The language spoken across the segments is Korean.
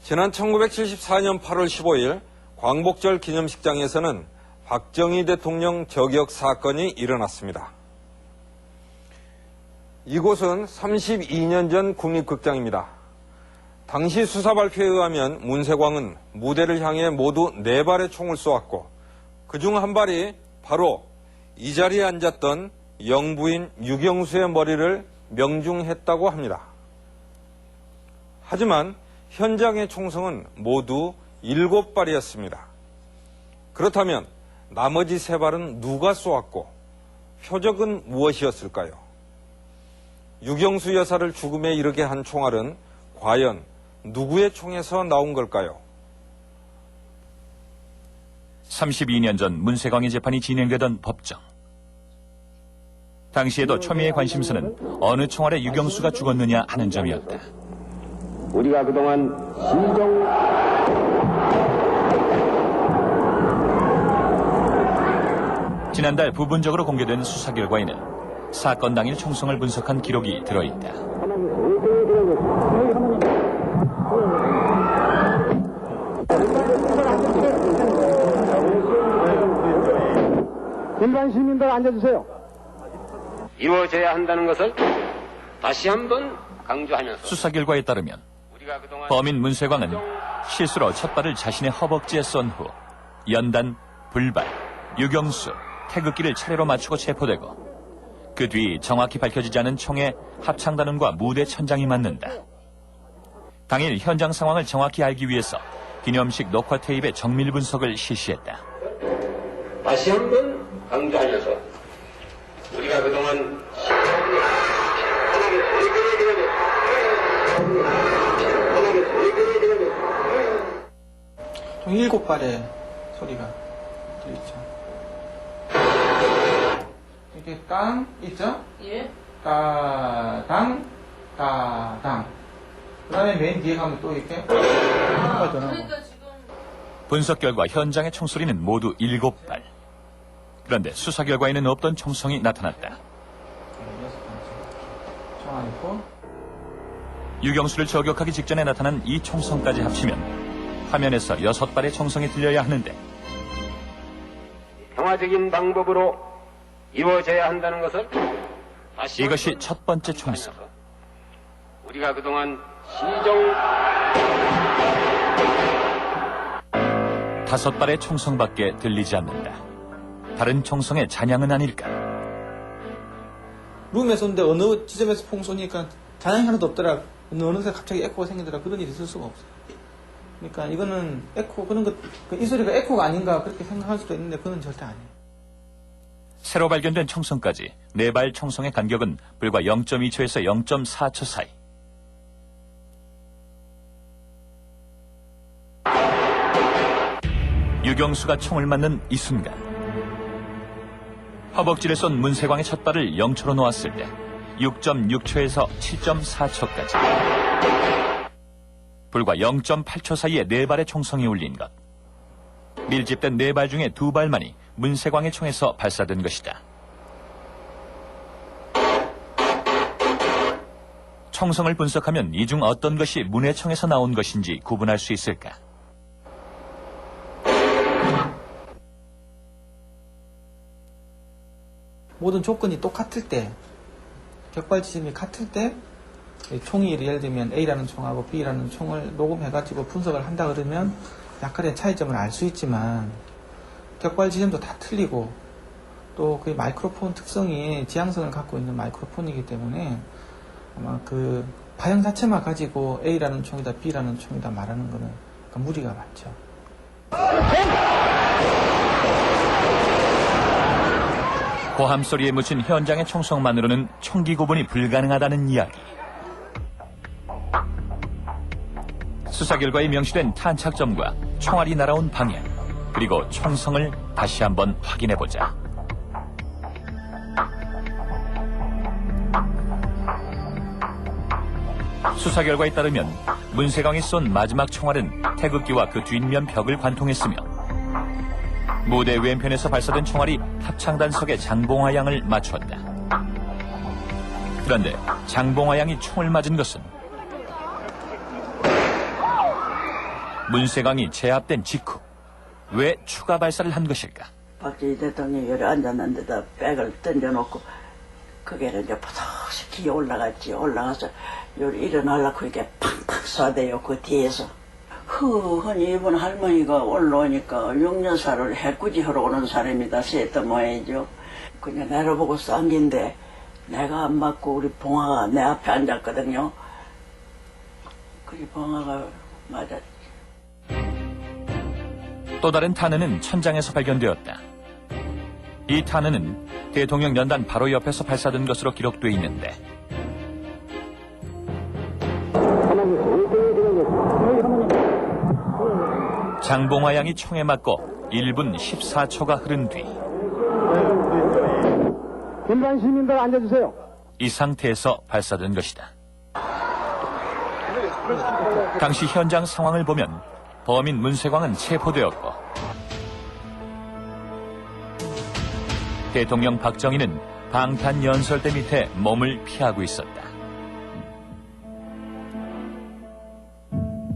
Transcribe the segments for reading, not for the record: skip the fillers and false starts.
지난 1974년 8월 15일 광복절 기념식장에서는 박정희 대통령 저격 사건이 일어났습니다. 이곳은 32년 전 국립극장입니다. 당시 수사 발표에 의하면 문세광은 무대를 향해 모두 4발의 총을 쏘았고 그중 한 발이 바로 이 자리에 앉았던 영부인 유경수의 머리를 명중했다고 합니다. 하지만 현장의 총성은 모두 7발이었습니다. 그렇다면 나머지 3발은 누가 쏘았고 표적은 무엇이었을까요? 유경수 여사를 죽음에 이르게 한 총알은 과연 누구의 총에서 나온 걸까요? 32년 전 문세광의 재판이 진행되던 법정. 당시에도 초미의 관심사는 어느 총알에 유경수가 죽었느냐 하는 점이었다. 우리가 그동안 지난달 부분적으로 공개된 수사 결과에는 사건 당일 총성을 분석한 기록이 들어있다. 일반 시민들 앉아주세요. 이루어져야 한다는 것을 다시 한번 강조하면서 수사 결과에 따르면 범인 문세광은 실수로 첫 발을 자신의 허벅지에 쏜 후 연단, 불발, 유경수, 태극기를 차례로 맞추고 체포되고 그 뒤 정확히 밝혀지지 않은 총에 합창단원과 무대 천장이 맞는다. 당일 현장 상황을 정확히 알기 위해서 기념식 녹화 테이프의 정밀 분석을 실시했다. 다시 한번 강조하면서 우리가 그동안 총 7발의 소리가 들리죠. 이렇게 땅 있죠? 예. 따당, 따당. 그 다음에 맨 뒤에 가면 또 이렇게 그러니까 지금 분석 결과 현장의 총소리는 모두 7발. 그런데 수사 결과에는 없던 총성이 나타났다. 총 있고 유경수를 저격하기 직전에 나타난 이 총성까지 합치면 화면에서 6발의 총성이 들려야 하는데 평화적인 방법으로 이루어져야 한다는 것을 다시 이것이 첫 번째 총성. 우리가 그동안 5발의 총성밖에 들리지 않는다. 다른 총성의 잔향은 아닐까? 룸에 쏘는데 어느 지점에서 퐁 쏘니까 잔향이 하나도 없더라. 어느새 갑자기 에코가 생기더라. 그런 일이 있을 수가 없어요. 그러니까 이거는 에코 그런 것, 이 소리가 에코가 아닌가 그렇게 생각할 수도 있는데 그건 절대 아니에요. 새로 발견된 총성까지 4발 총성의 간격은 불과 0.2초에서 0.4초 사이. 유경수가 총을 맞는 이 순간 허벅지를 쏜 문세광의 첫 발을 0초로 놓았을 때 6.6초에서 7.4초까지 불과 0.8초 사이에 4발의 총성이 울린 것. 밀집된 4발 중에 2발만이 문세광의 총에서 발사된 것이다. 총성을 분석하면 이 중 어떤 것이 문의 총에서 나온 것인지 구분할 수 있을까? 모든 조건이 똑같을 때, 격발 지점이 같을 때, 총이 예를 들면 A라는 총하고 B라는 총을 녹음해가지고 분석을 한다 그러면 약간의 차이점을 알 수 있지만, 격발 지점도 다 틀리고, 또 그 마이크로폰 특성이 지향성을 갖고 있는 마이크로폰이기 때문에 아마 그 파형 자체만 가지고 A라는 총이다, B라는 총이다 말하는 거는 약간 무리가 많죠. 고함 소리에 묻힌 현장의 총성만으로는 총기 구분이 불가능하다는 이야기. 수사 결과에 명시된 탄착점과 총알이 날아온 방향, 그리고 총성을 다시 한번 확인해보자. 수사 결과에 따르면 문세광이 쏜 마지막 총알은 태극기와 그 뒷면 벽을 관통했으며 무대 왼편에서 발사된 총알이 합창단석의 장봉화 양을 맞췄다. 그런데 장봉화 양이 총을 맞은 것은 문세광이 제압된 직후 왜 추가 발사를 한 것일까? 박정희 대통령이 여기 앉았는데다 백을 던져놓고 그게는 이제 포석시 기어 올라갔지. 올라가서 여기 일어나려고 이렇게 팡팡 쏴대요. 그 뒤에서. 흔히 이번 할머니가 올라오니까 육녀사를 해꾸지 하러 오는 사람이다 했던 모양이죠. 그냥 내려보고 쌍긴데 내가 안 맞고 우리 봉화가 내 앞에 앉았거든요. 그리 봉화가 맞았지. 또 다른 탄원은 천장에서 발견되었다. 이 탄원은 대통령 연단 바로 옆에서 발사된 것으로 기록돼 있는데 장봉화 양이 총에 맞고 1분 14초가 흐른 뒤 일반 시민들 앉아주세요. 이 상태에서 발사된 것이다. 당시 현장 상황을 보면 범인 문세광은 체포되었고 대통령 박정희는 방탄 연설대 밑에 몸을 피하고 있었다.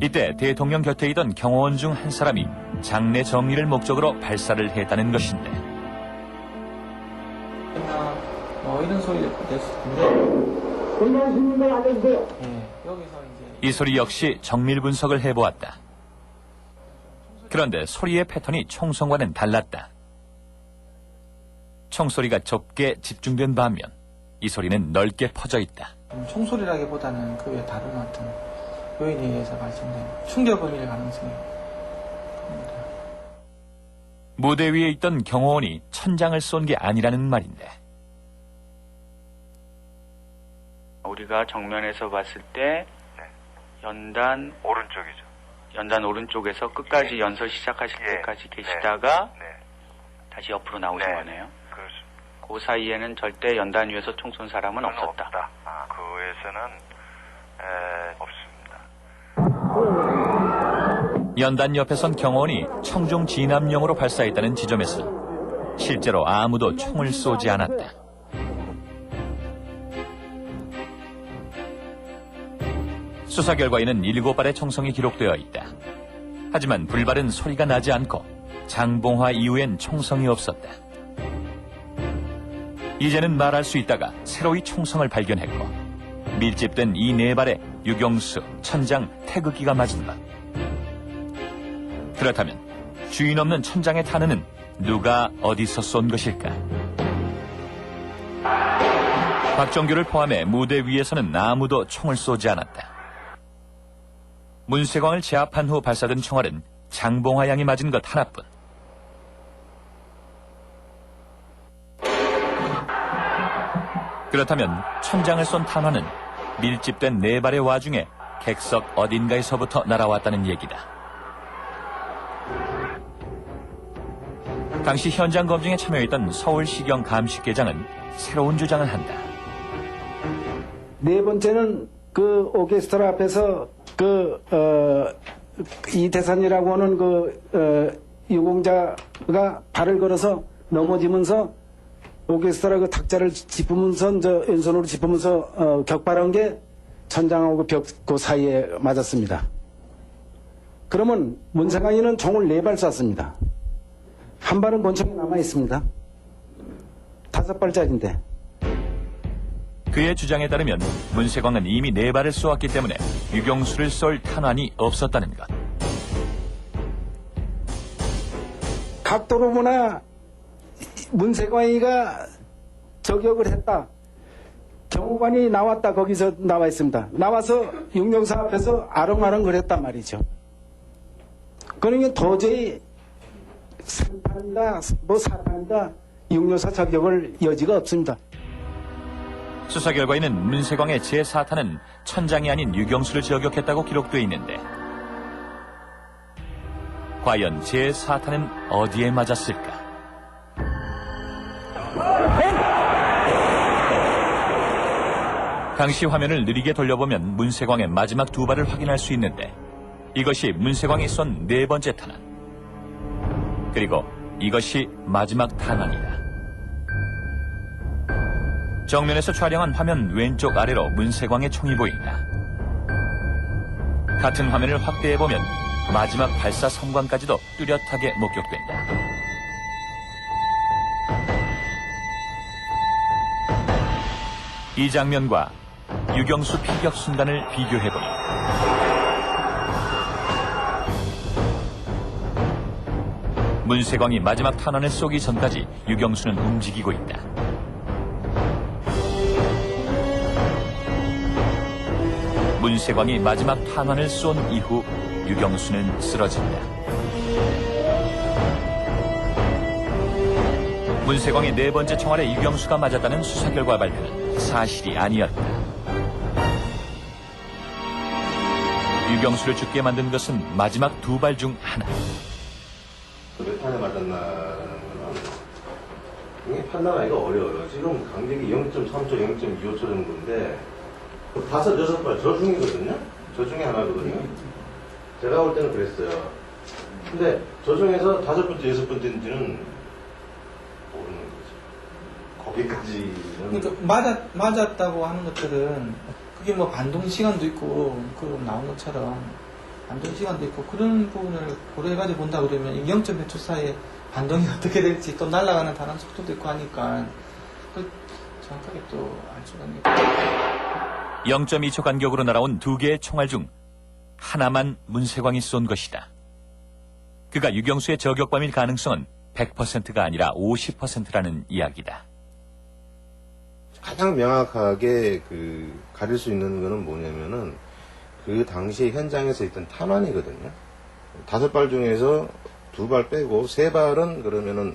이때 대통령 곁에 있던 경호원 중 한 사람이 장례 정리를 목적으로 발사를 했다는 것인데 이런 소리를 냈을 텐데 일반 시민들 앉아주세요. 여기서 이제 이 소리 역시 정밀 분석을 해보았다. 그런데 소리의 패턴이 총성과는 달랐다. 총소리가 좁게 집중된 반면 이 소리는 넓게 퍼져 있다. 총소리라기보다는 그 외에 다른 어떤 요인에 의해서 발생된 충격음일 가능성이 큽니다. 무대 위에 있던 경호원이 천장을 쏜 게 아니라는 말인데 우리가 정면에서 봤을 때 연단 오른쪽이죠. 연단 오른쪽에서 끝까지 연설 시작하실 때까지 계시다가 다시 옆으로 나오신 거네요. 그렇습니다. 그 사이에는 절대 연단 위에서 총 쏜 사람은 없었다. 없다. 그 외에서는 없습니다. 연단 옆에 선 경호원이 청중 진압용으로 발사했다는 지점에서 실제로 아무도 총을 쏘지 않았다. 수사 결과에는 7발의 총성이 기록되어 있다. 하지만 불발은 소리가 나지 않고 장봉화 이후엔 총성이 없었다. 이제는 말할 수 있다가 새로이 총성을 발견했고 밀집된 이 4발의 유경수, 천장, 태극기가 맞은 것. 그렇다면 주인 없는 천장의 탄원은 누가 어디서 쏜 것일까? 박정규를 포함해 무대 위에서는 아무도 총을 쏘지 않았다. 문세광을 제압한 후 발사된 총알은 장봉화 양이 맞은 것 하나뿐. 그렇다면 천장을 쏜 탄환은 밀집된 4발의 와중에 객석 어딘가에서부터 날아왔다는 얘기다. 당시 현장 검증에 참여했던 서울시경 감식계장은 새로운 주장을 한다. 네 번째는 그 오케스트라 앞에서 이 대산이라고 하는 유공자가 발을 걸어서 넘어지면서 오케스트라 그 탁자를 짚으면서 왼손으로 짚으면서 격발한 게 천장하고 벽 그 사이에 맞았습니다. 그러면 문세광이는 총을 4발 쐈습니다. 한 발은 권총에 남아 있습니다. 5발짜리인데. 그의 주장에 따르면 문세광은 이미 4발을 쏘았기 때문에 유경수를 쏠 탄환이 없었다는 것. 각도로 보나 문세광이가 저격을 했다. 경호관이 나왔다. 거기서 나와 있습니다. 나와서 육룡사 앞에서 아롱아롱 그랬단 말이죠. 그러니까 도저히 사탄이다 육룡사 저격을 여지가 없습니다. 수사 결과에는 문세광의 제4탄은 천장이 아닌 유경수를 저격했다고 기록되어 있는데 과연 제4탄은 어디에 맞았을까? 당시 화면을 느리게 돌려보면 문세광의 마지막 2발을 확인할 수 있는데 이것이 문세광이 쏜 4번째 탄환. 그리고 이것이 마지막 탄환이다. 정면에서 촬영한 화면 왼쪽 아래로 문세광의 총이 보인다. 같은 화면을 확대해보면 마지막 발사 성광까지도 뚜렷하게 목격된다. 이 장면과 유경수 피격 순간을 비교해보니 문세광이 마지막 탄환을 쏘기 전까지 유경수는 움직이고 있다. 문세광이 마지막 탄환을 쏜 이후 유경수는 쓰러진다. 문세광의 네 번째 총알에 유경수가 맞았다는 수사 결과 발표는 사실이 아니었다. 유경수를 죽게 만든 것은 마지막 두 발 중 하나. 몇 탄에 맞았나라는 거는 이게 판단하기가 어려워요. 지금 강력이 0.3초, 0.25초 정도인데 5, 6발 저 중이거든요. 저 중에 하나거든요. 제가 볼 때는 그랬어요. 근데 저 중에서 5번째, 6번째인지는 모르는 거죠. 거기까지는. 그러니까 맞았다고 하는 것들은 그게 뭐 반동 시간도 있고 그 나온 것처럼 반동 시간도 있고 그런 부분을 고려해가지고 본다 그러면 0몇 초 사이에 반동이 어떻게 될지 또 날아가는 다른 속도도 있고 하니까 정확하게 또 알 수가 있는. 0.2초 간격으로 날아온 두 개의 총알 중 하나만 문세광이 쏜 것이다. 그가 유경수의 저격범일 가능성은 100%가 아니라 50%라는 이야기다. 가장 명확하게 가릴 수 있는 거는 뭐냐면은 그 당시에 현장에서 있던 탄환이거든요. 5발 중에서 2발 빼고 3발은 그러면은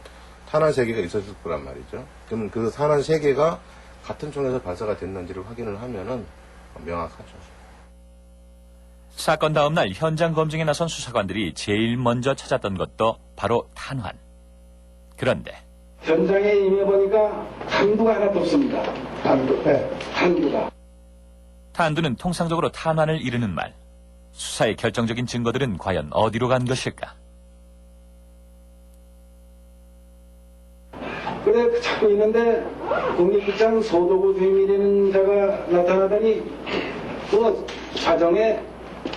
탄환 3개가 있었을 거란 말이죠. 그럼 그 탄환 3개가 같은 총에서 발사가 됐는지를 확인을 하면은 명확하죠. 사건 다음 날 현장 검증에 나선 수사관들이 제일 먼저 찾았던 것도 바로 탄환. 그런데 현장에 임해보니까 탄두가 하나도 없습니다. 탄두가. 탄두는 통상적으로 탄환을 이르는 말. 수사의 결정적인 증거들은 과연 어디로 간 것일까? 그래 찾고 있는데 국립극장 소도구 주임이라는 자가 나타나더니 또 자정에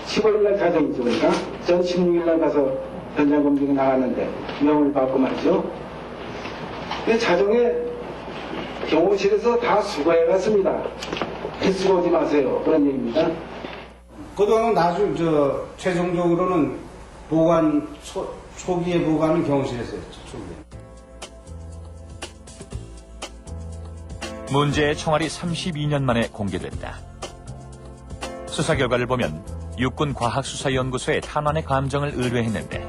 15일날 자정이죠. 그러니까 전 16일날 가서 현장 검증에 나갔는데 명을 받고 말이죠. 그 자정에 경호실에서 다 수거해갔습니다. 햇수고 오지 마세요. 그런 얘기입니다. 그동안 최종적으로는 초기에 보관은 경호실에서 했죠. 초기에. 문제의 총알이 32년 만에 공개됐다. 수사 결과를 보면 육군과학수사연구소에 탄환의 감정을 의뢰했는데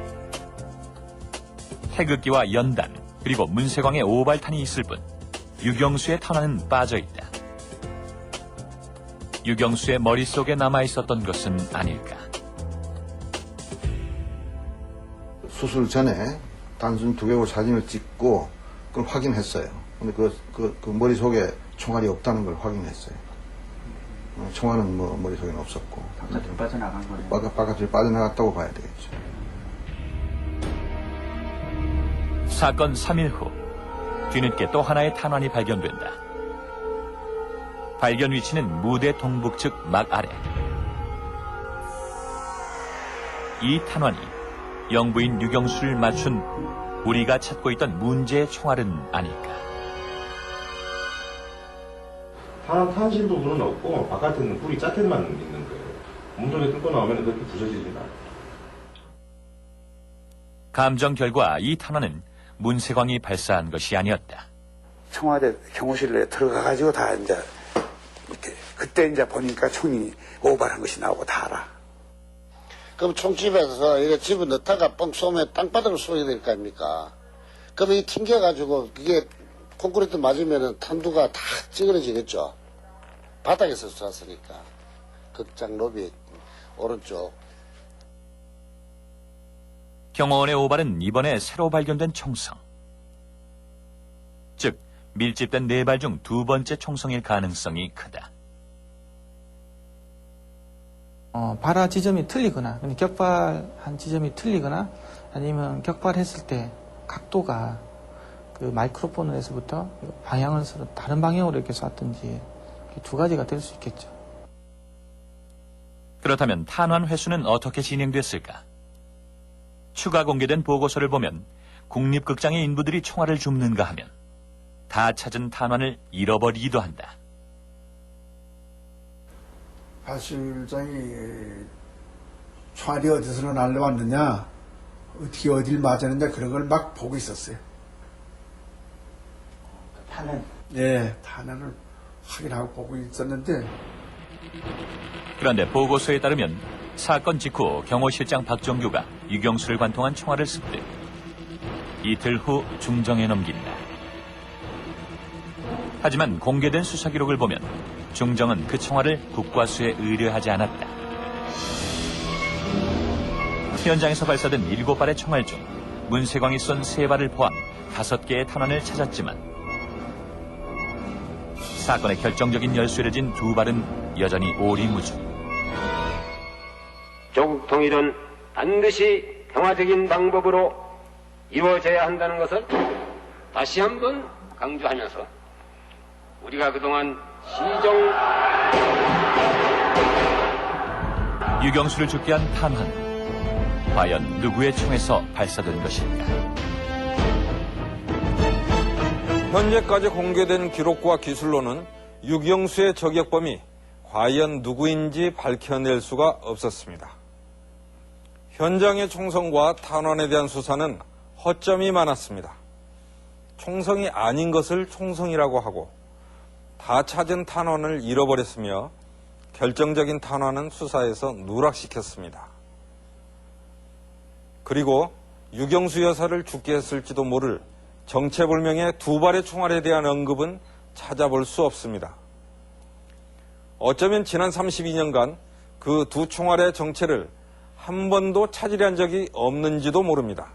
태극기와 연단 그리고 문세광의 오발탄이 있을 뿐 유경수의 탄환은 빠져있다. 유경수의 머릿속에 남아있었던 것은 아닐까. 수술 전에 단순 두개골 사진을 찍고 그걸 확인했어요. 근데 그 머릿속에 총알이 없다는 걸 확인했어요. 총알은 머릿속에는 없었고. 바깥으로 빠져나간 거네요. 바깥으로 빠져나갔다고 봐야 되겠죠. 사건 3일 후 뒤늦게 또 하나의 탄환이 발견된다. 발견 위치는 무대 동북측 막 아래. 이 탄환이 영부인 유경수를 맞춘 우리가 찾고 있던 문제의 총알은 아닐까. 탄실 부분은 없고 바깥에는 뿌리 자켓만 있는 거예요. 몸속에 뚫고 나오면 그렇게 부서지진 않아요. 감정 결과 이 탄환은 문세광이 발사한 것이 아니었다. 청와대 경호실에 들어가가지고 다 이제 그때 이제 보니까 총이 오발한 것이 나오고 다 알아. 그럼 총집에서 이렇게 집어 넣다가 뻥 쏘면 땅바닥을 쏘게 될 거 아닙니까? 그럼 이 튕겨가지고 그게 콘크리트 맞으면 탄두가 다 찌그러지겠죠. 바닥에서 쐈으니까. 극장 로비 오른쪽. 경호원의 오발은 이번에 새로 발견된 총성. 즉 밀집된 4발 중 2번째 총성일 가능성이 크다. 발화 지점이 틀리거나 격발한 지점이 틀리거나 아니면 격발했을 때 각도가 그 마이크로폰에서부터 방향을 서로 다른 방향으로 이렇게 쐈든지 2가지가 될 수 있겠죠. 그렇다면 탄환 회수는 어떻게 진행됐을까? 추가 공개된 보고서를 보면 국립극장의 인부들이 총알을 줍는가 하면 다 찾은 탄환을 잃어버리기도 한다. 발술장이 총알이 어디서 날라왔느냐, 어떻게 어딜 맞았느냐, 그런 걸 막 보고 있었어요. 탄환? 네, 탄환을 확인하고 보고 있었는데. 그런데 보고서에 따르면 사건 직후 경호실장 박정규가 유경수를 관통한 총알을 습득. 이틀 후 중정에 넘긴다. 하지만 공개된 수사 기록을 보면 중정은 그 총알을 국과수에 의뢰하지 않았다. 현장에서 발사된 7발의 총알 중 문세광이 쏜 3발을 포함 5개의 탄환을 찾았지만 사건의 결정적인 열쇠를 진 2발은 여전히 오리무중. 조국 통일은 반드시 평화적인 방법으로 이루어져야 한다는 것을 다시 한번 강조하면서 우리가 그동안 유경수를 죽게 한 탄환. 과연 누구의 총에서 발사된 것일까? 현재까지 공개된 기록과 기술로는 유경수의 저격범이 과연 누구인지 밝혀낼 수가 없었습니다. 현장의 총성과 탄환에 대한 수사는 허점이 많았습니다. 총성이 아닌 것을 총성이라고 하고 다 찾은 탄환을 잃어버렸으며 결정적인 탄환은 수사에서 누락시켰습니다. 그리고 유경수 여사를 죽게 했을지도 모를 정체불명의 2발의 총알에 대한 언급은 찾아볼 수 없습니다. 어쩌면 지난 32년간 그 2 총알의 정체를 한 번도 찾으려 한 적이 없는지도 모릅니다.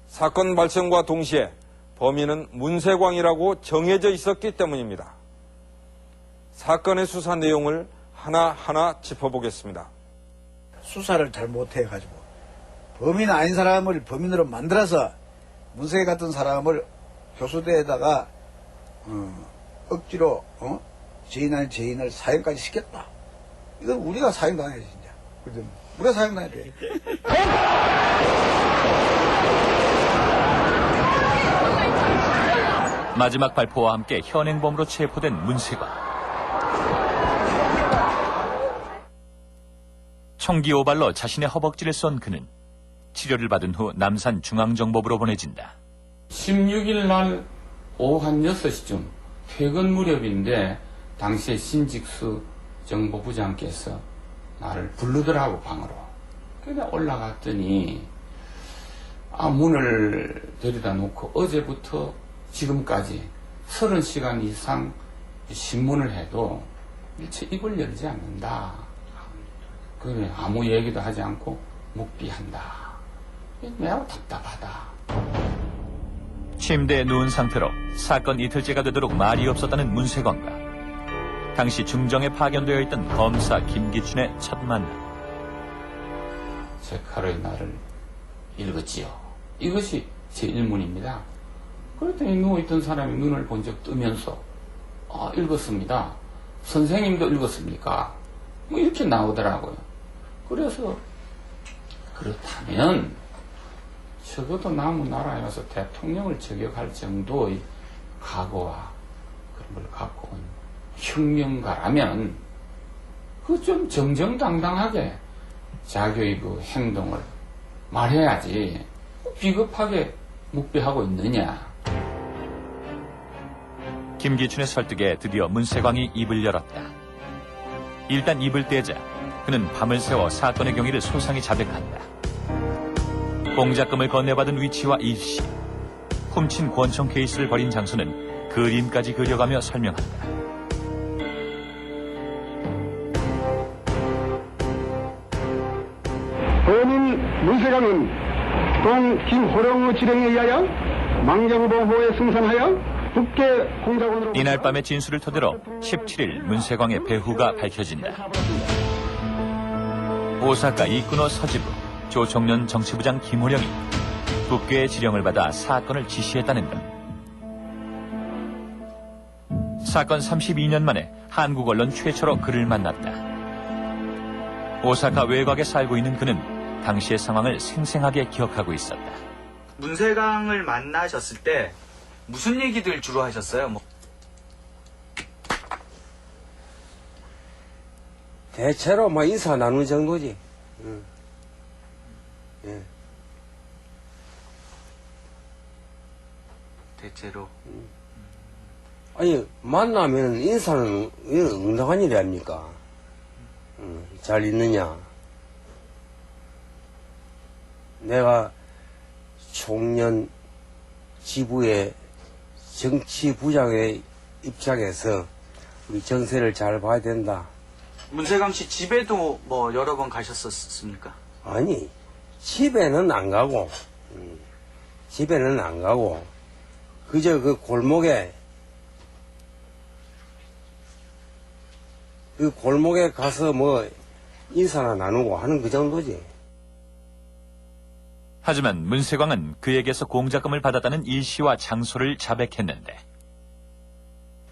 사건 발생과 동시에 범인은 문세광이라고 정해져 있었기 때문입니다. 사건의 수사 내용을 하나하나 짚어보겠습니다. 수사를 잘 못해가지고 범인 아닌 사람을 범인으로 만들어서 문세계 같은 사람을 교수대에다가 억지로 죄인 아닌 죄인을 사형까지 시켰다. 이건 우리가 사형당해야지 진짜. 그죠? 우리가 사형당해야 돼. 마지막 발포와 함께 현행범으로 체포된 문세광. 총기 5발로 자신의 허벅지를 쏜 그는 치료를 받은 후 남산 중앙정법으로 보내진다. 16일 날 오후 한 6시쯤 퇴근 무렵인데 당시에 신직수 정보부장께서 나를 부르더라고 방으로. 그래 올라갔더니 문을 들여다 놓고 어제부터 지금까지 30시간 이상 신문을 해도 일체 입을 열지 않는다. 그래 아무 얘기도 하지 않고 묵비한다. 매우 답답하다. 침대에 누운 상태로 사건 이틀째가 되도록 말이 없었다는 문세광과 당시 중정에 파견되어 있던 검사 김기춘의 첫 만남. 제 칼의 날을 읽었지요. 이것이 제 일문입니다. 그랬더니 누워있던 사람이 눈을 번쩍 뜨면서 읽었습니다. 선생님도 읽었습니까? 뭐 이렇게 나오더라고요. 그래서 그렇다면 적어도 남은 나라에 와서 대통령을 저격할 정도의 각오와 그런 걸 갖고 온 혁명가라면 그 좀 정정당당하게 자기의 그 행동을 말해야지 비겁하게 묵비하고 있느냐. 김기춘의 설득에 드디어 문세광이 입을 열었다. 일단 입을 떼자 그는 밤을 새워 사건의 경위를 소상히 자백한다. 공작금을 건네받은 위치와 일시, 훔친 권총 케이스를 버린 장소는 그림까지 그려가며 설명한다. 범인 문세광은 동 김호령의 지령에 의하여 망정보호에 승선하여 국계 공작원으로 이날 밤의 진술을 토대로 17일 문세광의 배후가 밝혀진다. 오사카 이쿠노 서지부 조총련 정치부장 김호령이 국계의 지령을 받아 사건을 지시했다는 것. 사건 32년 만에 한국 언론 최초로 그를 만났다. 오사카 외곽에 살고 있는 그는 당시의 상황을 생생하게 기억하고 있었다. 문세광을 만나셨을 때 무슨 얘기들 주로 하셨어요? 뭐. 대체로 뭐 인사 나누는 정도지. 예. 대체로. 아니 만나면 인사는 응당한 일이 아닙니까? 잘 있느냐? 내가 총련 지부의 정치부장의 입장에서 우리 정세를 잘 봐야 된다. 문세광 씨 집에도 뭐 여러 번 가셨었습니까? 아니 집에는 안 가고 그저 그 골목에 가서 뭐 인사나 나누고 하는 그 정도지. 하지만 문세광은 그에게서 공작금을 받았다는 일시와 장소를 자백했는데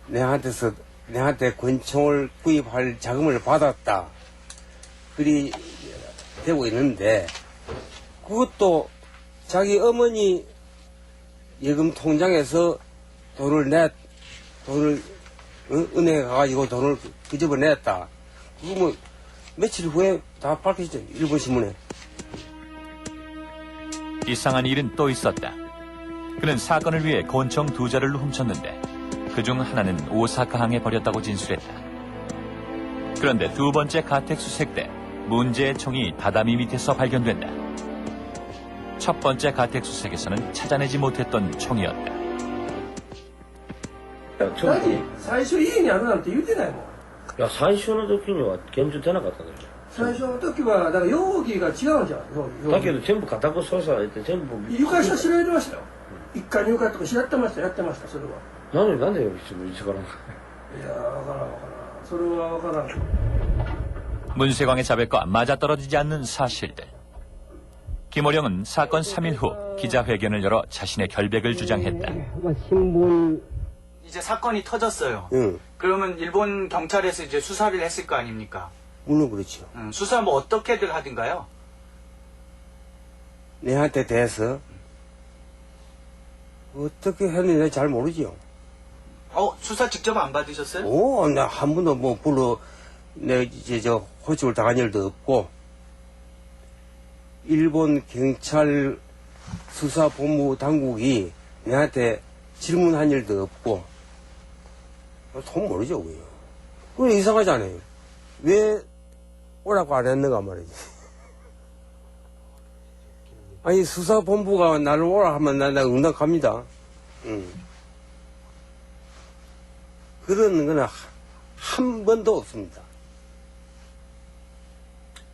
내한테 권총을 구입할 자금을 받았다. 그리 되고 있는데 그것도 자기 어머니 예금 통장에서 돈을 은행에 가가지고 돈을 끄집어냈다. 그거 뭐 며칠 후에 다 밝혀졌죠. 일본 신문에. 이상한 일은 또 있었다. 그는 사건을 위해 권총 2자루를 훔쳤는데 그중 하나는 오사카항에 버렸다고 진술했다. 그런데 두 번째 가택 수색 때 문제의 총이 다다미 밑에서 발견된다. 첫 번째 가택 수색에서는 찾아내지 못했던 총이었다. 最初家にあるなんて言ってないもん。いや、最初の時には拳銃出なかったでしょ。最初の時はだから容疑が違うじゃん。だけど全部家宅捜査で全部。床下調べてましたよ。一階入会とかやってましたそれは。なんでよいつからん。いやわからん。それはわからん。 문세광의 자백과 맞아떨어지지 않는 사실들. 김호령은 사건 3일 후 기자회견을 열어 자신의 결백을 주장했다. 이제 사건이 터졌어요. 응. 그러면 일본 경찰에서 이제 수사를 했을 거 아닙니까? 물론 그렇죠. 수사 뭐 어떻게들 하든가요? 내한테 대해서 어떻게 했는지 잘 모르지요. 수사 직접 안 받으셨어요? 나 한 번도 뭐 이제 호출을 당한 일도 없고, 일본 경찰 수사본부 당국이 내한테 질문한 일도 없고, 돈 모르죠, 그게. 그게 이상하지 않아요. 왜 오라고 안 했는가 말이지. 아니, 수사본부가 나를 오라 하면 나 응당 갑니다. 그런 거는 한 번도 없습니다.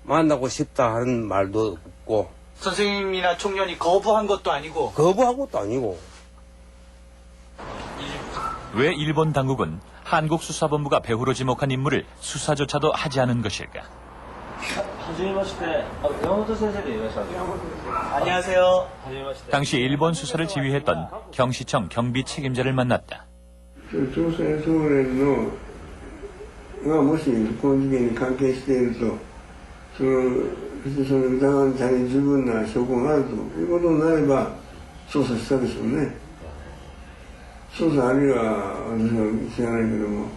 만나고 싶다 하는 말도 없고. 선생님이나 총련이 거부한 것도 아니고. 거부한 것도 아니고. 왜 일본 당국은 한국 수사본부가 배후로 지목한 인물을 수사조차도 하지 않은 것일까? 안녕하세요. 당시 일본 수사를 지휘했던 경시청 경비 책임자를 만났다. 朝鮮総連のがもしこの事件に関係していると、その疑われたに十分な証拠があるということになれば捜査したでしょうね。捜査あるいは私は知らないけども、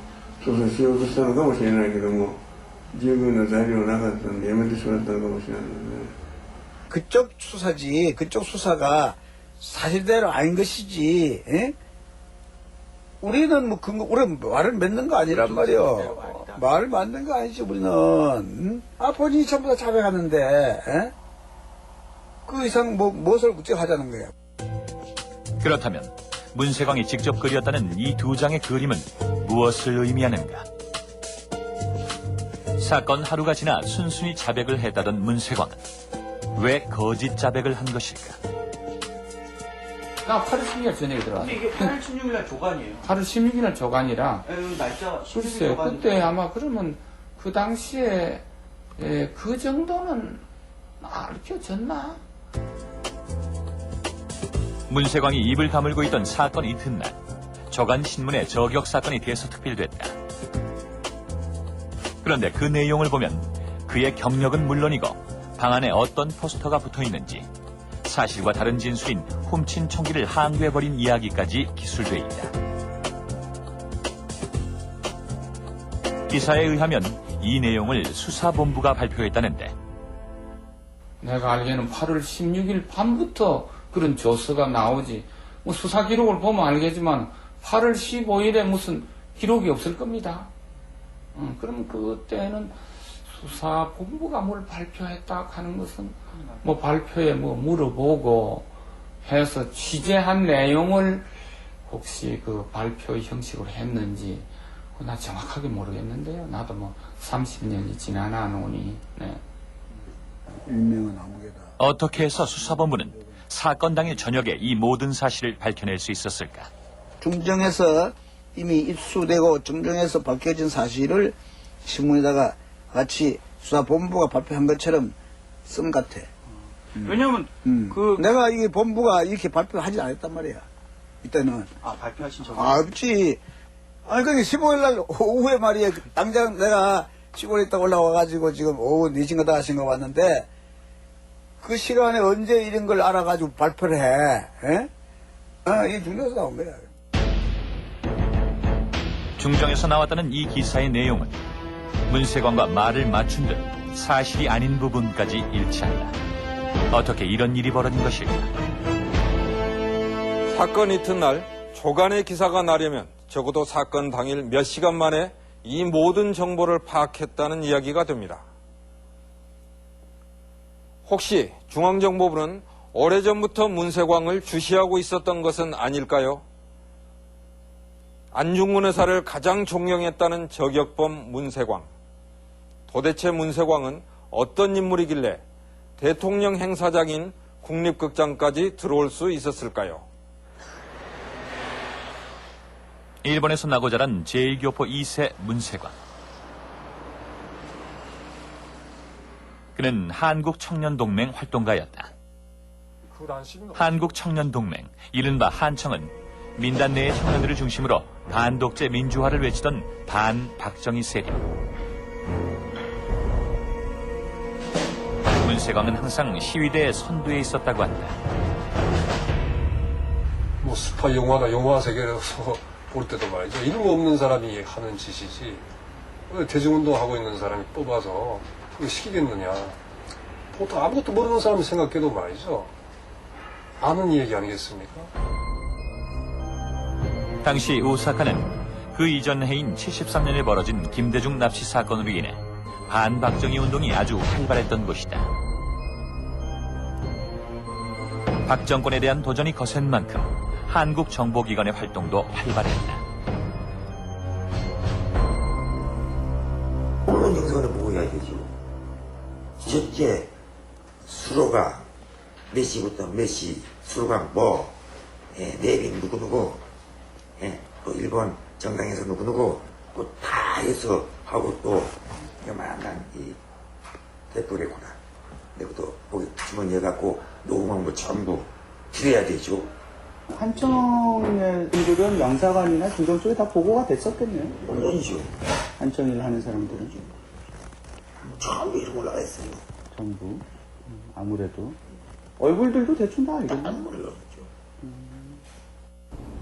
捜査しようとしたのかもしれないけども、十分な材料がなかったんでやめてしまったのかもしれないので。 그쪽 수사지, 그쪽 수사가 사실대로 아닌 것이지. 에? 우리는 뭐 우리 말을 맺는 거 아니란 말이요. 말을 맞는 거 아니지 우리는. 응? 본인이 전부 다 자백하는데, 에? 그 이상 무엇을 우째하자는 거예요. 그렇다면 문세광이 직접 그렸다는 이 2장의 그림은 무엇을 의미하는가? 사건 하루가 지나 순순히 자백을 했다던 문세광은 왜 거짓 자백을 한 것일까? 나 8월 16일 저녁에 들어왔어. 이게 8월 16일 조간이에요. 8월 16일 조간이라. 날짜 글쎄, 그때 아마 그러면 그 당시에 그 정도는 알려졌나? 문세광이 입을 다물고 있던 사건 이튿날 조간 신문에 저격 사건이 대서특필됐다. 그런데 그 내용을 보면 그의 경력은 물론이고 방 안에 어떤 포스터가 붙어 있는지, 사실과 다른 진술인 훔친 총기를 항구해버린 이야기까지 기술돼 있다. 기사에 의하면 이 내용을 수사본부가 발표했다는데, 내가 알기에는 8월 16일 밤부터 그런 조서가 나오지. 뭐 수사 기록을 보면 알겠지만 8월 15일에 무슨 기록이 없을 겁니다. 그럼 그때는 수사본부가 뭘 발표했다 하는 것은 뭐 발표에 뭐 물어보고 해서 취재한 내용을 혹시 그 발표 형식으로 했는지 나 정확하게 모르겠는데요. 나도 뭐 30년이 지나나 노니. 네. 일명은 아무개다. 어떻게 해서 수사본부는 사건 당일 저녁에 이 모든 사실을 밝혀낼 수 있었을까? 중정에서 이미 입수되고 중정에서 밝혀진 사실을 신문에다가 같이 수사본부가 발표한 것처럼 쓴 것 같아. 왜냐면 내가 이게 본부가 이렇게 발표하지 않았단 말이야. 이때는. 발표하신 적이 없지. 아니 그게 15일날 오후에 말이야. 당장 내가 시골에 있다 올라와가지고 지금 오후 4시인가 5시인가 왔는데 그 시간에 언제 이런 걸 알아가지고 발표를 해. 에? 이게 중정에서 나온 거야. 중정에서 나왔다는 이 기사의 내용은 문세광과 말을 맞춘 듯 사실이 아닌 부분까지 일치한다. 어떻게 이런 일이 벌어진 것일까? 사건 이튿날 조간의 기사가 나려면 적어도 사건 당일 몇 시간 만에 이 모든 정보를 파악했다는 이야기가 됩니다. 혹시 중앙정보부는 오래전부터 문세광을 주시하고 있었던 것은 아닐까요? 안중근 의사를 가장 존경했다는 저격범 문세광. 도대체 문세광은 어떤 인물이길래 대통령 행사장인 국립극장까지 들어올 수 있었을까요? 일본에서 나고 자란 제1교포 2세 문세광. 그는 한국청년동맹 활동가였다. 한국청년동맹, 이른바 한청은 민단 내의 청년들을 중심으로 반독재 민주화를 외치던 반박정희 세력. 문세광은 항상 시위대의 선두에 있었다고 한다. 뭐 스파 영화나 영화 세계에서 볼 때도 말이죠. 이름 없는 사람이 하는 짓이지. 왜 대중운동 하고 있는 사람이 뽑아서 그게 시키겠느냐. 보통 아무것도 모르는 사람이 생각해도 말이죠. 아는 얘기 아니겠습니까? 당시 오사카는 그 이전 해인 73년에 벌어진 김대중 납치 사건으로 인해 반박정희 운동이 아주 활발했던 곳이다. 박정권에 대한 도전이 거센 만큼 한국 정보기관의 활동도 활발했다. 언론 영상을 보고 해야 되죠. 첫째, 수로가 몇 시부터 몇 시, 수로가 뭐, 내빈 누구누구, 또 일본 정당에서 누구누구, 다 해서 하고 또, 요만한 이 대표래구나. 내가도 거기 주머니에 갖고 녹음한 거 전부 드려야 되죠. 한청의 분들은 영사관이나 중정 쪽에 다 보고가 됐었겠네요. 물론이죠. 한청일 하는 사람들은. 전부 이름 올라가 있어요. 전부. 아무래도. 얼굴들도 대충 다 알겠네.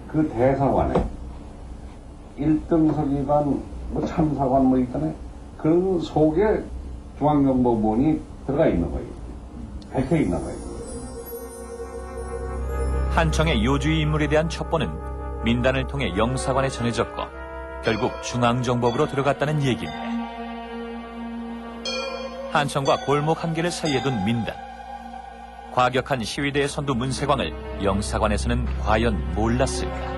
그 대사관에 1등 서기관, 뭐 참사관 뭐 있잖아요. 그 속에 중앙정보본이 들어가 있는 거예요. 밝혀 있는 거예요. 한청의 요주의 인물에 대한 첩보는 민단을 통해 영사관에 전해졌고 결국 중앙정보부로 들어갔다는 얘기인데, 한청과 골목 한 개를 사이에 둔 민단. 과격한 시위대의 선두 문세광을 영사관에서는 과연 몰랐을까?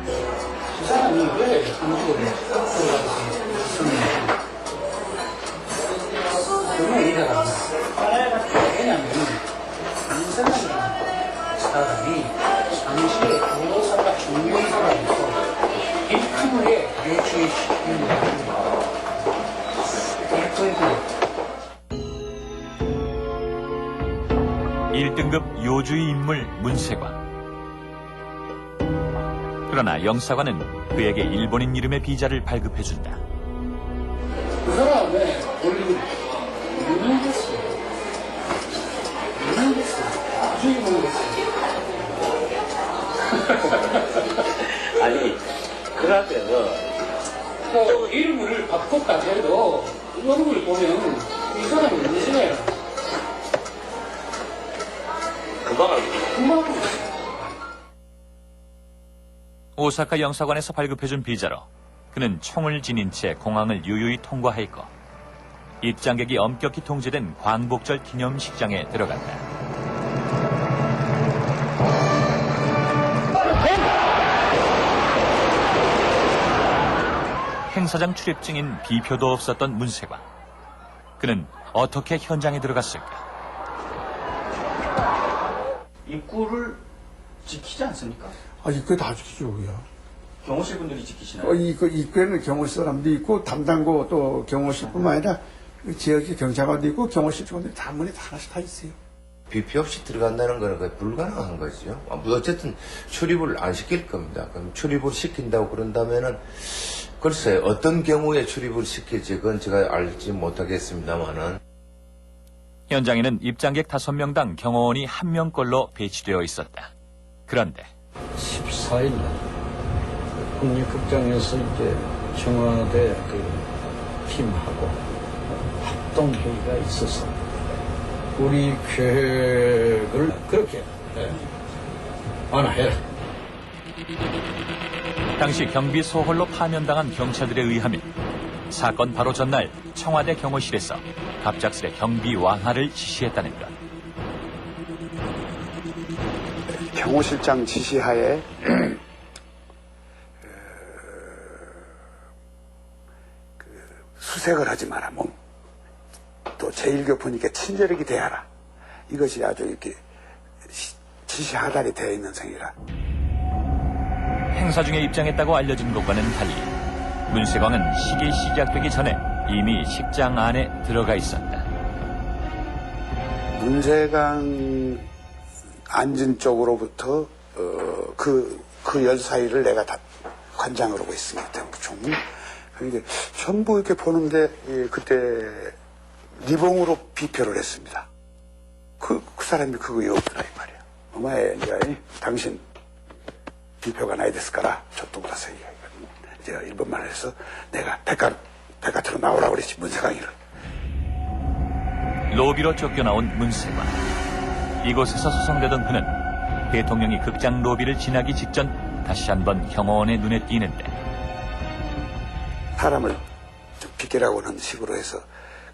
그 사람이 왜 한국으로 들어가서 그러면 이래라. 왜냐면 문세광이라는 사람이 당시에 도로사가 중요한 사람이고 일품에 대주의 시키는 거야. 일품에 1등급 요주의 인물 문세광. 그러나 영사관은 그에게 일본인 이름의 비자를 발급해준다. 그 사람의 원래 유명했어요. 앞에서 또 이름을 바꿨다 해도 얼굴 보면 이 사람이 문제예요. 금방 오사카 영사관에서 발급해준 비자로 그는 총을 지닌 채 공항을 유유히 통과하였고 입장객이 엄격히 통제된 광복절 기념식장에 들어간다. 행사장 출입증인 비표도 없었던 문세광. 그는 어떻게 현장에 들어갔을까? 입구를 지키지 않습니까? 입구에 다 지키죠, 우리가. 경호실 분들이 지키시나요? 입구에는 경호실 사람도 있고, 담당고 또 경호실뿐만 아니라 지역의 경찰관도 있고, 경호실 직원들이 다 문에 다 하나씩 다 있어요. 비표 없이 들어간다는 거는 거의 불가능한 거죠. 어쨌든 출입을 안 시킬 겁니다. 그럼 출입을 시킨다고 그런다면은 글쎄 어떤 경우에 출입을 시킬지 그건 제가 알지 못하겠습니다만은 현장에는 입장객 5명당 경호원이 1명꼴로 배치되어 있었다. 그런데 14일 국립극장에서 이제 청와대 팀하고 합동회의가 있어서 우리 계획을 그렇게 완화해라. 당시 경비 소홀로 파면당한 경찰들에 의하면 사건 바로 전날 청와대 경호실에서 갑작스레 경비 완화를 지시했다는 것. 경호실장 지시하에 수색을 하지 마라. 또 제1교포니까 친절하게 대하라. 이것이 아주 이렇게 지시하달이 되어 있는 생이라. 행사 중에 입장했다고 알려진 것과는 달리 문세광은 식이 시작되기 전에 이미 식장 안에 들어가 있었다. 문세광 앉은 쪽으로부터 그 열 사이를 내가 다 관장을 하고 있습니다. 그러니까 전부 이렇게 보는데 그때 리봉으로 비표를 했습니다. 그 사람이 그거 없더라 이 말이야. 엄마의 이제 당신 비표가 나이 됐을까라 저쪽으로서 이제 일본말로 해서 내가 백화트로 나오라고 그랬지 문세광이를. 로비로 쫓겨나온 문세광. 이곳에서 소송되던 그는 대통령이 극장 로비를 지나기 직전 다시 한번 경호원의 눈에 띄는데 사람을 좀 비키라고 하는 식으로 해서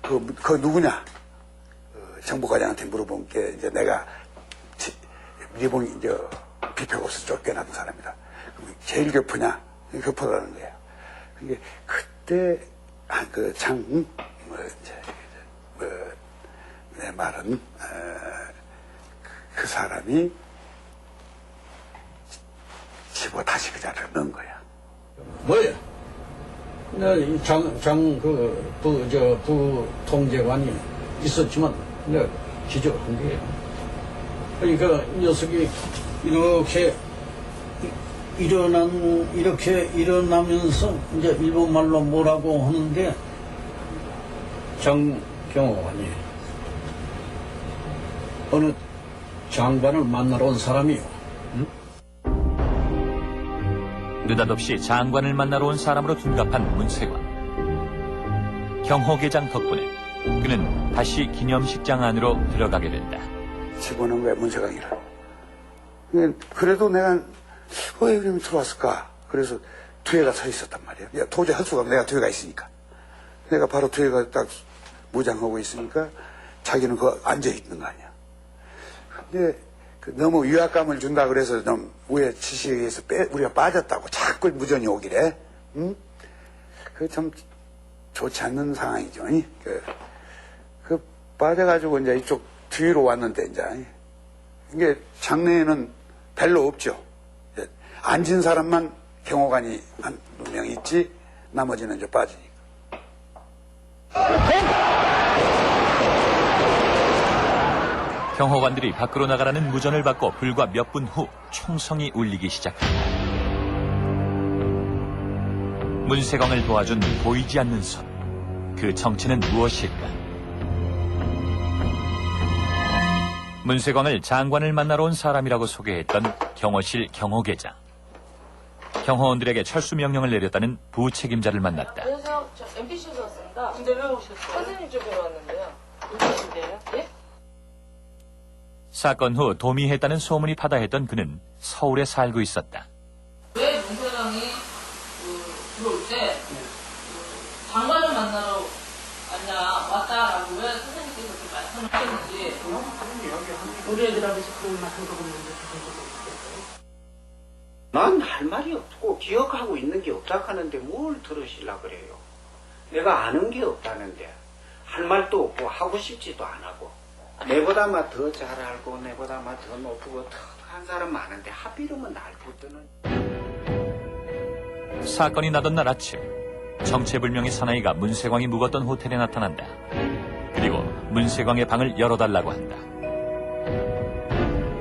그 누구냐 정보과장한테 물어본 게 이제 내가 리봉이 이제 비표가 없어서 쫓겨나던 사람이다. 제일 교포냐? 교포라는 거예요. 그게 그때 내 말은 그 사람이 집어 다시 그 자리를 넣은 거야. 뭐야? 부 통제관이 있었지만 내가 기적한 거예요. 그러니까 이 녀석이 이렇게 일어나면서 이제 일본말로 뭐라고 하는데 장경호관이 어느 장관을 만나러 온 사람이요. 응? 느닷없이 장관을 만나러 온 사람으로 둔갑한 문세광. 경호계장 덕분에 그는 다시 기념식장 안으로 들어가게 된다. 집어넣은 거야 문세광이를. 그래도 내가 왜 이러면 들어왔을까? 그래서 뒤에가 서 있었단 말이야. 도저히 할 수가 없어. 내가 뒤에가 있으니까. 내가 바로 뒤에가 딱 무장하고 있으니까 자기는 그 앉아 있는 거 아니야. 근데 너무 위압감을 준다 그래서 좀 우리의 지시에 의해서 우리가 빠졌다고 자꾸 무전이 오기래. 응? 그게 참 좋지 않는 상황이죠. 그 빠져가지고 이제 이쪽 뒤로 왔는데 이제 이게 장내에는 별로 없죠. 앉은 사람만 경호관이 한 명 있지 나머지는 이제 빠지니까. 경호관들이 밖으로 나가라는 무전을 받고 불과 몇 분 후 총성이 울리기 시작한다. 문세광을 도와준 보이지 않는 손. 그 정체는 무엇일까? 문세광을 장관을 만나러 온 사람이라고 소개했던 경호실 경호계장. 경호원들에게 철수 명령을 내렸다는 부책임자를 만났다. 안녕하세요. 저 MBC에서 왔습니다. 근데 왜 오셨어요? 선생님 좀 뵈러 왔는데요. MBC인데요? 예? 사건 후 도미했다는 소문이 파다했던 그는 서울에 살고 있었다. 왜 문세광이 들어올 때 장관을 만나러 왔다라고 왜 선생님께서 그렇게 말씀을 하셨는지 우리 애들하고서 그런 말 한 적 없는데 난 할 말이 없고 기억하고 있는 게 없다 하는데 뭘 들으시려 그래요. 내가 아는 게 없다는데 할 말도 없고 하고 싶지도 안 하고 내보다 더 잘 알고 내보다 더 높고 한 사람 많은데 하필이면 날 붙드는. 사건이 나던 날 아침 정체불명의 사나이가 문세광이 묵었던 호텔에 나타난다. 그리고 문세광의 방을 열어달라고 한다.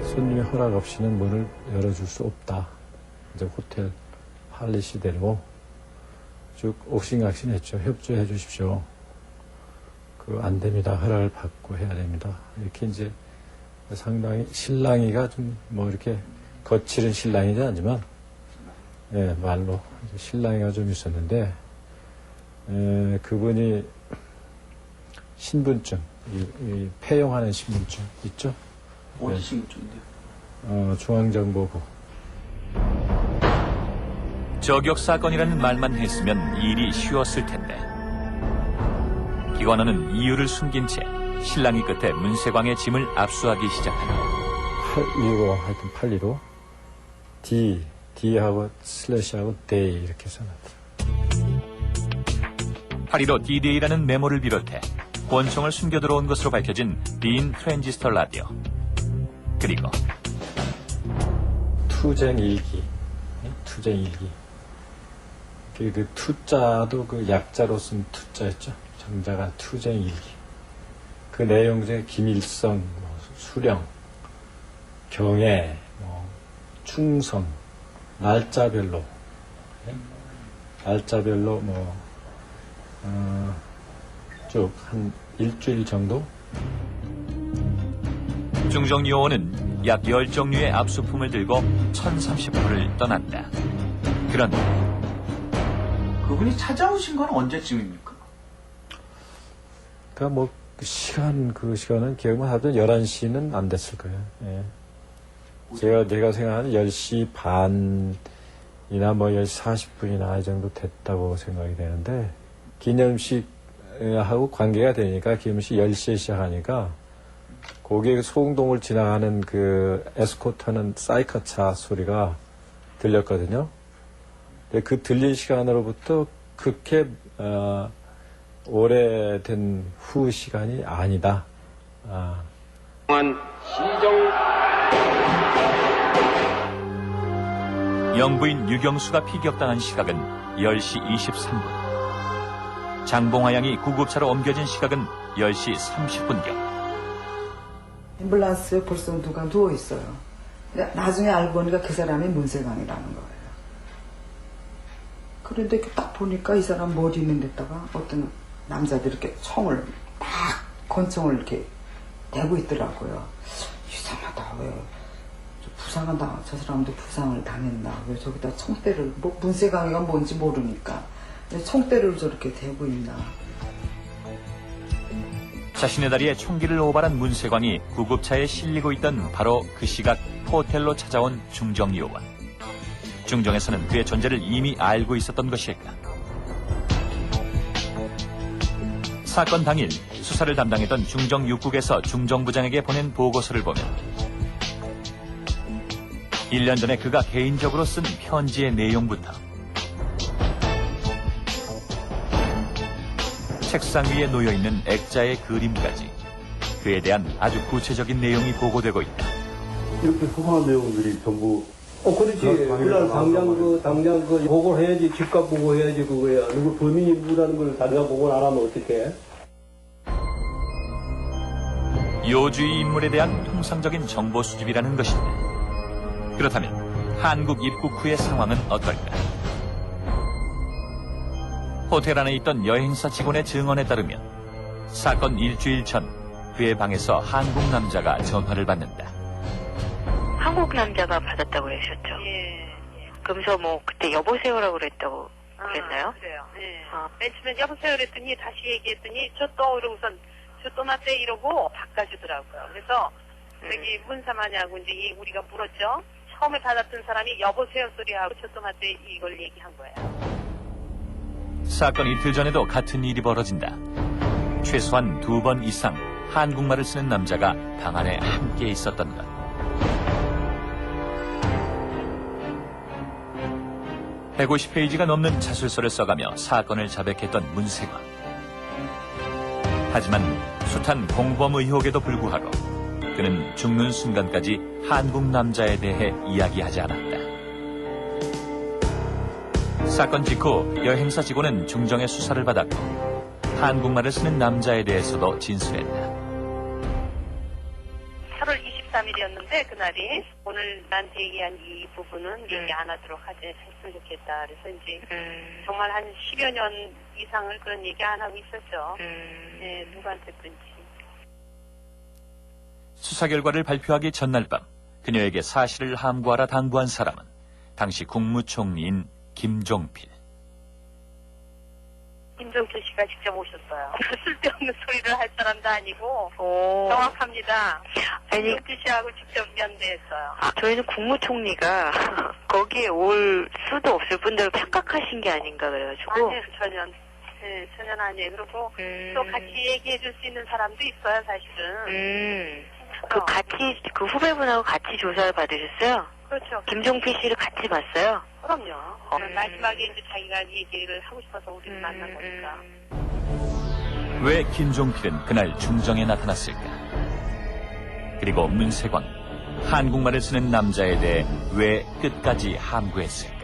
손님의 허락 없이는 문을 열어줄 수 없다. 이제 호텔 팔리시대로 쭉 옥신각신했죠. 협조해 주십시오. 안 됩니다. 허락을 받고 해야 됩니다. 이렇게 이제 상당히 신랑이가 좀 이렇게 거칠은 신랑이지 않지만 말로 신랑이가 좀 있었는데 그분이 신분증, 이 폐용하는 신분증 있죠? 어디 신분증인데요? 중앙정보부. 저격 사건이라는 말만 했으면 일이 쉬웠을 텐데 기관원은 이유를 숨긴 채 신랑이 끝에 문세광의 짐을 압수하기 시작한다. 815 하여튼 815 D하고 슬래시하고 데이 이렇게 써놨다. 815 D-Day라는 메모를 비롯해 권총을 숨겨 들어온 것으로 밝혀진 빈 트랜지스터 라디오. 그리고 투쟁 일기. 그 투자도 그 약자로 쓴 투자였죠. 정자가 투쟁 일기. 그 내용 중에 김일성, 수령, 경애, 충성, 날짜별로 쭉 한 일주일 정도. 중정요원은 약 10종류의 압수품을 들고 1030호를 떠난다. 그런데 그분이 찾아오신 건 언제쯤입니까? 그러니까 그 시간은 기억만 하던 11시는 안 됐을 거예요. 예. 제가 생각하는 10시 반이나 10시 40분이나 이 정도 됐다고 생각이 되는데, 기념식하고 관계가 되니까 기념식 10시에 시작하니까, 거기에 소흥동을 지나가는 그 에스코트하는 사이카차 소리가 들렸거든요. 그 들린 시간으로부터 그렇게, 오래된 후 시간이 아니다. 영부인 유경수가 피격당한 시각은 10시 23분. 장봉화 양이 구급차로 옮겨진 시각은 10시 30분경. 앰뷸런스에 벌써 누가 누워있어요. 나중에 알고 보니까 그 사람이 문세광이라는 거예요. 그런데 딱 보니까 이 사람 머리 있는 데다가 어떤 남자들이 이렇게 권총을 이렇게 대고 있더라고요. 이상하다. 왜 부상한다. 저 사람도 부상을 당했나. 왜 저기다 총대를, 문세광이가 뭔지 모르니까 왜 총대를 저렇게 대고 있나. 자신의 다리에 총기를 오발한 문세광이 구급차에 실리고 있던 바로 그 시각 호텔로 찾아온 중정요원. 중정에서는 그의 존재를 이미 알고 있었던 것일까. 사건 당일 수사를 담당했던 중정육국에서 중정부장에게 보낸 보고서를 보면 1년 전에 그가 개인적으로 쓴 편지의 내용부터 책상 위에 놓여있는 액자의 그림까지 그에 대한 아주 구체적인 내용이 보고되고 있다. 이렇게 험한 내용들이 전부 그렇지. 그날 당장 보고를 해야지. 집값 보고해야지. 그거야. 누구 범인이 누구라는 걸 자기가 보고를 안 하면 어떡해? 요주의 인물에 대한 통상적인 정보 수집이라는 것인데, 그렇다면 한국 입국 후의 상황은 어떨까? 호텔 안에 있던 여행사 직원의 증언에 따르면 사건 일주일 전 그의 방에서 한국 남자가 전화를 받는다. 한국 남자가 받았다고 그러셨죠? 예. 그러면서 뭐 그때 여보세요라고 그랬다고 그랬나요? 그래요. 네. 맨 처음에 여보세요 그랬더니 다시 얘기했더니 저 또 이러고선 저 또 나때 이러고 바꿔주더라고요. 그래서 저기 문사마냐고 이제 우리가 물었죠. 처음에 받았던 사람이 여보세요 소리하고 저 또 나때 이걸 얘기한 거예요. 사건 이틀 전에도 같은 일이 벌어진다. 최소한 2번 이상 한국말을 쓰는 남자가 방 안에 함께 있었던 것. (150페이지가) 넘는 자술서를 써가며 사건을 자백했던 문세광. 하지만 숱한 공범 의혹에도 불구하고 그는 죽는 순간까지 한국 남자에 대해 이야기하지 않았다. 사건 직후 여행사 직원은 중정의 수사를 받았고 한국말을 쓰는 남자에 대해서도 진술했다. 8월 23일이었는데 그날이 오늘 나한테 얘기한 이 부분은 얘기 안 하도록 했으면 좋겠다. 그래서 이제 정말 한 10여 년 이상을 그런 얘기 안 하고 있었죠. 네, 누구한테든지. 수사 결과를 발표하기 전날 밤 그녀에게 사실을 함구하라 당부한 사람은 당시 국무총리인 김종필. 김종필 씨가 직접 오셨어요. 쓸데없는 소리를 할 사람도 아니고 정확합니다. 김종필 씨하고 직접 연대했어요. 저희는 국무총리가 거기에 올 수도 없을 뿐더러 착각하신 게 아닌가 그래가지고. 아니에요, 전혀. 네, 전혀 아니에요. 그리고 또 같이 얘기해 줄 수 있는 사람도 있어요, 사실은. 그 후배분하고 같이 조사를 받으셨어요? 그렇죠. 김종필 씨를 같이 봤어요? 그럼요. 마지막에 이제 자기가 얘기를 하고 싶어서 우리를 만난 거니까. 왜 김종필은 그날 중정에 나타났을까? 그리고 문세광, 한국말을 쓰는 남자에 대해 왜 끝까지 함구했을까?